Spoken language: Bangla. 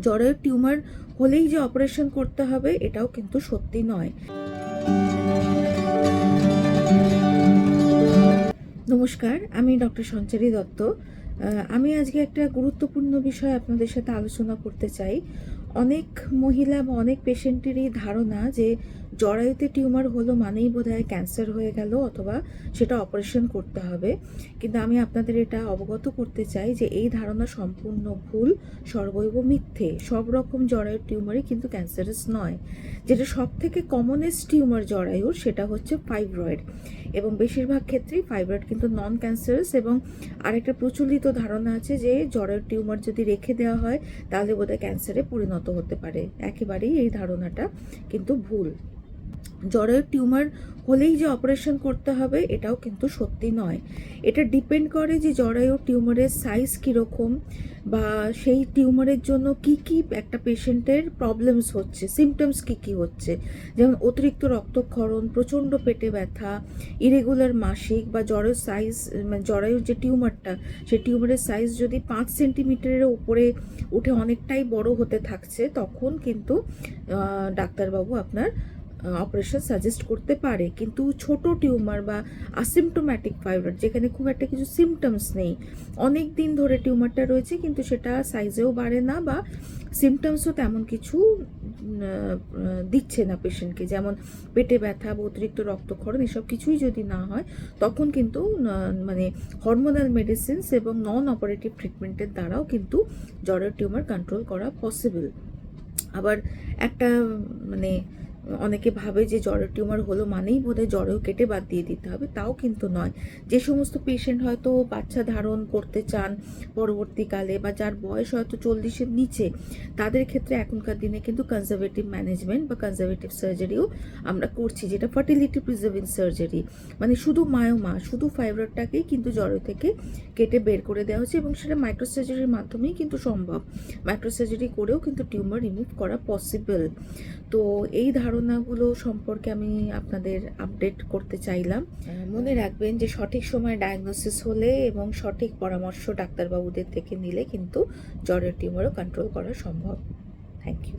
জরায়ুর টিউমার হলেই যে অপারেশন করতে হবে এটাও কিন্তু সত্যি নয়। নমস্কার, আমি ডক্টর সঞ্চারী দত্ত। আমি আজকে একটা গুরুত্বপূর্ণ বিষয় আপনাদের সাথে আলোচনা করতে চাই। অনেক মহিলা বা অনেক পেশেন্টেরই ধারণা যে জরায়ুতে টিউমার হলো মানেই বোধহয় ক্যান্সার হয়ে গেল অথবা সেটা অপারেশন করতে হবে। কিন্তু আমি আপনাদের এটা অবগত করতে চাই যে এই ধারণা সম্পূর্ণ ভুল, সর্বৈব মিথ্যে। সব রকম জরায়ুর টিউমারই কিন্তু ক্যান্সারাস নয়। যেটা সব থেকে কমনেস্ট টিউমার জরায়ুর সেটা হচ্ছে ফাইব্রয়েড, এবং বেশিরভাগ ক্ষেত্রেই ফাইব্রয়েড কিন্তু নন ক্যান্সারাস। এবং আরেকটা প্রচলিত ধারণা আছে যে জরায়ুর টিউমার যদি রেখে দেওয়া হয় তাহলে বোধহয় ক্যান্সারে পরিণত হতে পারে। একেবারেই এই ধারণাটা কিন্তু ভুল। জরায়ুর টিউমার হলেই যে অপারেশন করতে হবে এটাও কিন্তু সত্যি নয়। এটা ডিপেন্ড করে যে জরায়ুর টিউমারের সাইজ কীরকম, বা সেই টিউমারের জন্য কি কি একটা পেশেন্টের প্রবলেমস হচ্ছে, সিমটমস কি কি হচ্ছে। যেমন অতিরিক্ত রক্তক্ষরণ, প্রচণ্ড পেটে ব্যথা, ইরেগুলার মাসিক, বা জরায়ুর সাইজ, মানে জরায়ুর যে টিউমারটা সেই টিউমারের সাইজ যদি 5 সেন্টিমিটারের উপরে উঠে অনেকটাই বড় হতে থাকছে, তখন কিন্তু ডাক্তারবাবু আপনার অপারেশন সাজেস্ট করতে পারে। কিন্তু ছোট টিউমার বা অ্যাসিম্পটোম্যাটিক ফাইব্রয়েড, যেখানে খুব একটা কিছু সিমটমস নেই, অনেক দিন ধরে টিউমারটা রয়েছে কিন্তু সেটা সাইজেও বাড়ে না বা সিমটমসও তেমন কিছু দিচ্ছে না পেশেন্টকে, যেমন পেটে ব্যথা বা অতিরিক্ত রক্তক্ষরণ, এসব কিছুই যদি না হয় তখন কিন্তু মানে হরমোনাল মেডিসিনস এবং নন অপারেটিভ ট্রিটমেন্টের দ্বারাও কিন্তু জরায়ুর টিউমার কন্ট্রোল করা পসিবল। আবার একটা মানে অনেকে ভাবে যে জরায়ুর টিউমার হলো মানেই বোধহয় জরায়ু কেটে বাদ দিয়ে দিতে হবে, তাও কিন্তু নয়। যে সমস্ত পেশেন্ট হয়তো বাচ্চা ধারণ করতে চান পরবর্তীকালে, বা যার বয়স হয়তো 40-এর নিচে, তাদের ক্ষেত্রে এখনকার দিনে কিন্তু কনজারভেটিভ ম্যানেজমেন্ট বা কনজারভেটিভ সার্জারিও আমরা করছি, যেটা ফার্টিলিটি প্রিজার্ভিং সার্জারি। মানে শুধু মায়োমা, শুধু ফাইব্রয়েডটাকেই কিন্তু জরায়ু থেকে কেটে বের করে দেওয়া হচ্ছে, এবং সেটা মাইক্রোসার্জারির মাধ্যমেই কিন্তু সম্ভব। মাইক্রোসার্জারি করেও কিন্তু টিউমার রিমুভ করা পসিবল। তো এই ধারণাগুলো সম্পর্কে আমি আপনাদের আপডেট করতে চাইলাম। মনে রাখবেন যে সঠিক সময়ে ডায়াগনোসিস হলে এবং সঠিক পরামর্শ ডাক্তারবাবুদের থেকে নিলে কিন্তু জরায়ুর টিউমারও কন্ট্রোল করা সম্ভব। Thank you.